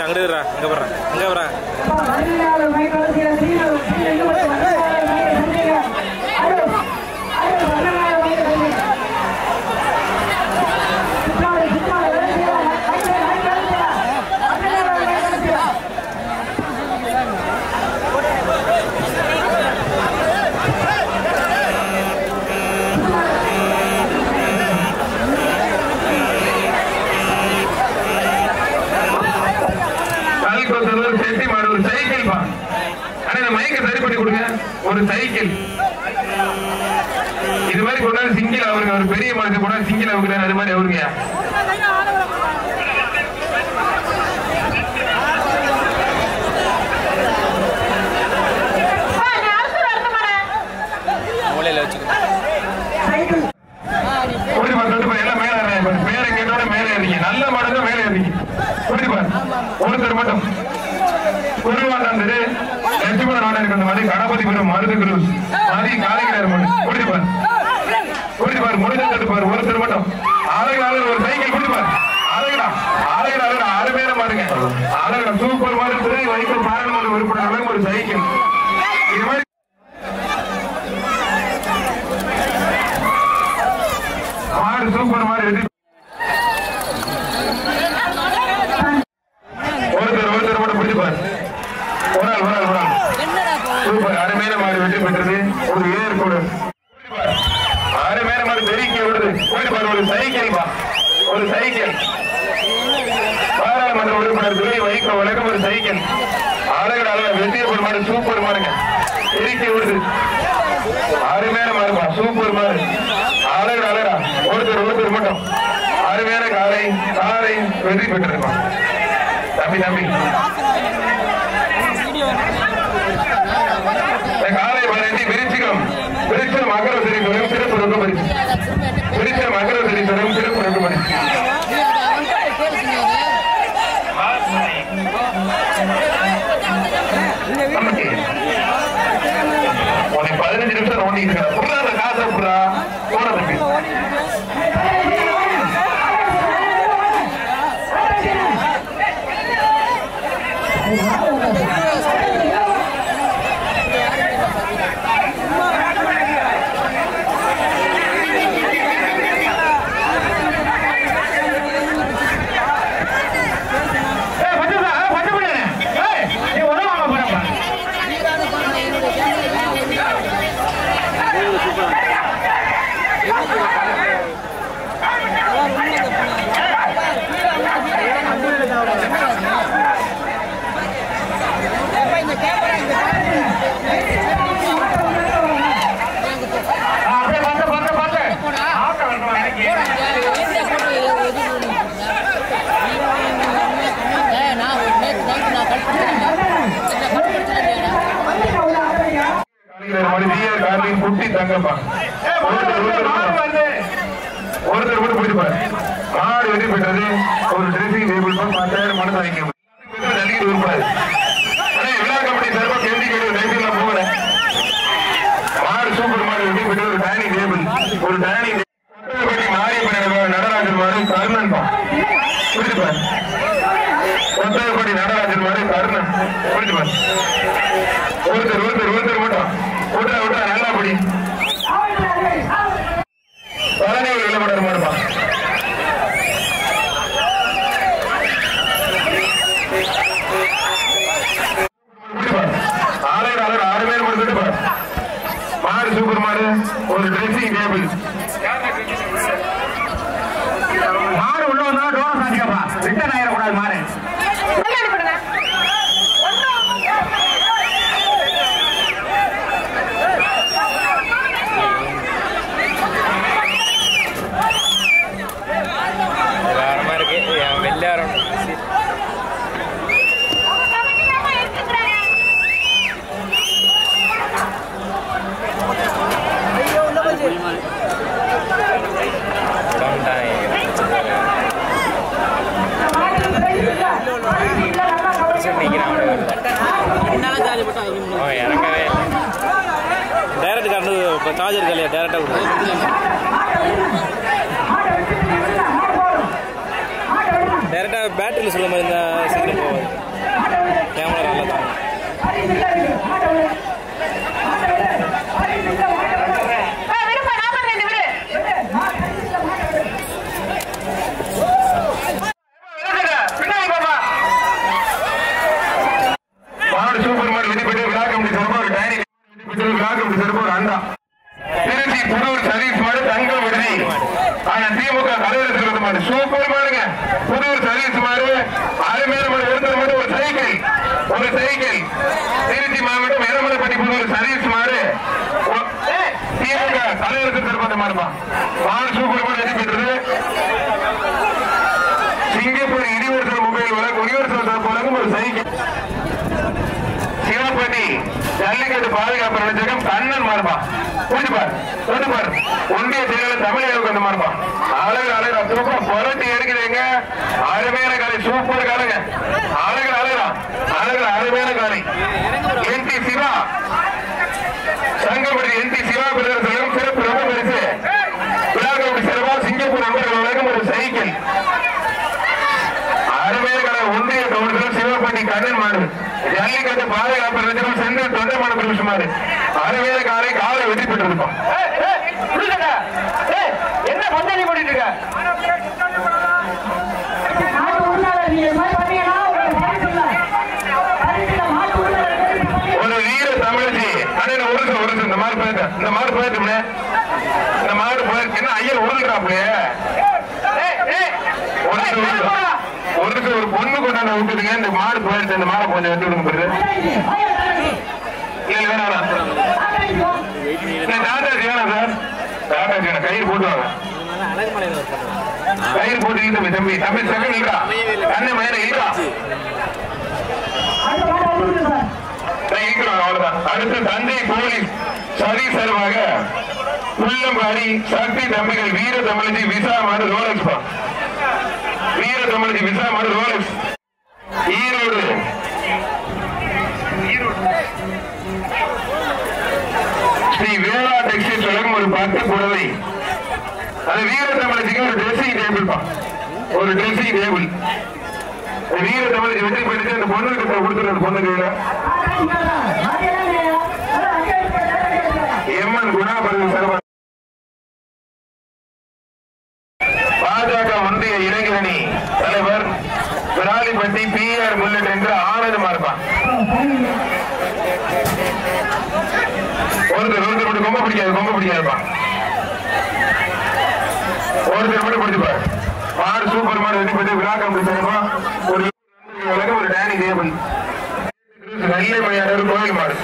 அங்கிட்டு அங்கே போடுறேன் அங்கே போகிறேன் ஒரு சைக்கிள் இது மாதிரி கொண்டாந்து சிங்கிள் அவருங்க ஒரு பெரிய மனுஷன் கொண்டாந்து சிங்கிள் அவருங்க அது மாதிரி அவருங்க எல்லாம் மேல கேட்டோட மேல ஏறீங்க நல்ல மாடுங்க மேல ஏறீங்க ஒருத்தர் மட்டும் குருவாண்டாந்தரு லட்சுமண நாடு இருக்கிற மாதிரி கணபதிபுரம் மருது குரு மாதிரி காலைகிறார் குடிப்பார் முடிஞ்சு தட்டுப்பார் ஒருத்தர் மட்டும் அழகு ஒரு சைக்கிள் குடிப்பார் அழகுடா அழகுடா 6 பேரும் பாருங்க அழகுடா சூப்பர் மாதிரி வைக்கும் பாராளுமன்ற உறுப்பினர் ஒரு சைக்கிள் இது மாதிரி மாடு சூப்பர் மாதிரி வெற்றி ஒருத்தர் மட்டும் பிடிப்பார் ஒரு ஆள் சூப்பர் அருமையான மாடு வெற்றி பெற்றது ஒரு ஏற்கூடு அருமையான மாடு பெருக்கி விடுது போயிட்டு ஒரு சைக்கிள் பாராளுமன்ற உறுப்பினர் துறை வைக்க உலகம் ஒரு சைக்கிள் அழகு வெற்றியப்பர் மாடு சூப்பர் மாடுங்க பெருக்கி விடுது அருமையான மாடுப்பா சூப்பர் மாடு அழகா ஒருத்தர் மட்டும் அருமையான காலை வெற்றி பெற்றிருப்பான் தம்பி காலை வளர்ச்சி விருச்சிகம் மகர சரீஸ்வரம் சிறப்பு ரொம்ப பரிசு மகர சரீஸ்வரம் சிறப்பு ரொம்ப பரிசு 15 நிமிஷம் நோண்டிட்டு புறா காசை புறா போன தம்பி குட்டி தங்கப்பா ஒருத்தர் கூட போயிருப்பாரு மாடு வெற்றி பெற்றது ஒரு ட்ரெஸ்ஸிங் டேபிள் 10,000 மனசு வாங்கி இருப்பாரு விழா கமிட்டி சார்பா கேள்வி கேட்டு போகல மாடு சூப்பர் மாடு வெற்றி பெற்றது ஒரு டைனிங் டேபிள் மாரியப்பன் நடராஜன் மாடு கர்ணன்பா புரிஞ்சுப்பாரு கொத்தரப்பட்டி நடராஜன் மாடு கர்ணன் புரிஞ்சுப்பாரு ஒருத்தர் மட்டும் விட்டா நல்லா படி பழனி இளமடர் மாடுப்பா ஆறு பேர் கொடுத்துட்டு மாடு சூப்பர் மாடு ஒரு ட்ரெஸ்ஸிங் டேபிள் மாடு உள்ள வந்தா டோர் சாத்திக்கப்பா ரிட்டர்ன் ஆயிடக்கூடாது மாடு டைரக்ட் கரண்ட் இப்போ சார்ஜர் இல்லையா டைரக்டாக கொடுத்து டேரெக்டாக பேட்டரியில் சொல்லும் போது இந்த சீக்கிரம் போவாது. கேமரா நல்லா தான். சூப்பர் மாடு வெற்றி பெற்று விழா கமிட்டி சார்பாக ஒரு டைனிங் விழா கமிட்டி சார்பாக ஒரு அண்டா. திருச்சி புதூர் சதீஷ் மாடு தங்கம் விடுதி. ஆனா திமுக தலைவர் சொல்றது மாடு சூப்பர் மாடுங்க. புதூர் சதீஷ் மாடு அருமையான மாடு. ஒருத்தர் மாடு ஒரு சைக்கிள் திருச்சி மாவட்டம் எரமலைப்பட்டி புதூர் சதீஷ் மாடு திமுக தலைவர் சொல்றது மாடுமா. மாடு சூப்பர் மாடு வெற்றி பெற்றது. சிங்கப்பூர் யூனிவர்சல் மொபைல் வழக்கு யூனிவர்சல் வழங்கும் ஒரு சைக்கிள். சிவப்பட்டி ஜல்லிக்கட்டு பாதுகாப்பு நிலையகம் கண்ணன் மாறுபா. புரிஞ்சுப்பார் ஒன்றிய செயலாளர் தமிழக வந்து மாறுபா. அழகு சூப்பர் புரட்டி எடுக்கிறீங்க. அருமையான காலை சூப்பர் காலைங்க. அழகு அருமையான காலை. என்டி சிவா சங்கப்படி என்டி சிவா பிரதேசம் சிறப்பு ரொம்ப பரிசு விழாக்களுக்கு சிறப்பா சிங்கப்பூர் நண்பர்கள் வழங்கும் ஒரு சைக்கிள். அருமையான காலை ஒன்றிய கவுன்சிலர் சிவப்பட்டி கண்ணன் மாடு ஜல்லிக்கட்டு பாதுகாப்பு நிலையம் சென்று தொண்டமான பிரவேசமாறு அருமையான காலை காலை வெற்றி பெற்றிருப்பான். என்ன பந்தாடி போட்டு இருக்க? ஒரு வீர தமிழச்சி ஒரு இந்த மாடு போயிட்டு என்ன ஐயர் உருள்றாப்லையே ஒரு பொண்ணு கொண்டாந்து விட்டுருங்க. இந்த மாடு போயிடுச்சு. இந்த மாடை கொஞ்சம் வெட்டி விடுங்க. டாடாஜி வேணாம் சார். டாடாஜி வேணாம். கயிறு போட்டுவாங்க. கயிறு போட்டு தம்பி செகண்ட் இல்லா கண்ணை மயில இல்லா இருக்கிறோம். அவ்வளவுதான். அடுத்து தஞ்சை போலீஸ் சரி சார்பாக உள்ளம்பாடி சக்தி தம்பிகள் வீர தமிழச்சி விசா மாடு ரோலக்ஸ் வீர தமிழச்சி விசா மாடு ரோலக்ஸ். ஈரோடு ஸ்ரீ வேளா டெக்ஸ்டைல்ஸ் வழங்கும் ஒரு 10 புடவை. அது வீர தமிழச்சிக்கு ஒரு ட்ரெஸ்ஸிங் டேபிள் ஒரு ட்ரெஸ்ஸிங் டேபிள். வீர தமிழச்சி வெற்றி பெற்று அந்த பொண்ணு கிட்ட கொடுத்துருந்த பொண்ணு கையில எம்என் குணாபதி சர்வ பாஜக ஒன்றிய இளைஞரணி தலைவர் விராலிப்பட்டி PR முல்லட் என்று ஆனந்தமா இருப்பான். ஒருத்தர் மட்டும் கொம்ப பிடிக்காதுப்பான். ஒருத்தர் மட்டும் பிடிச்சுப்பார். மாடு சூப்பர் மாடு வெற்றி பெற்று விழா கமிட்டி சார்பா ஒரு டைனிங் டேபிள். நெல்லை மையானவர் கோயில் மாடு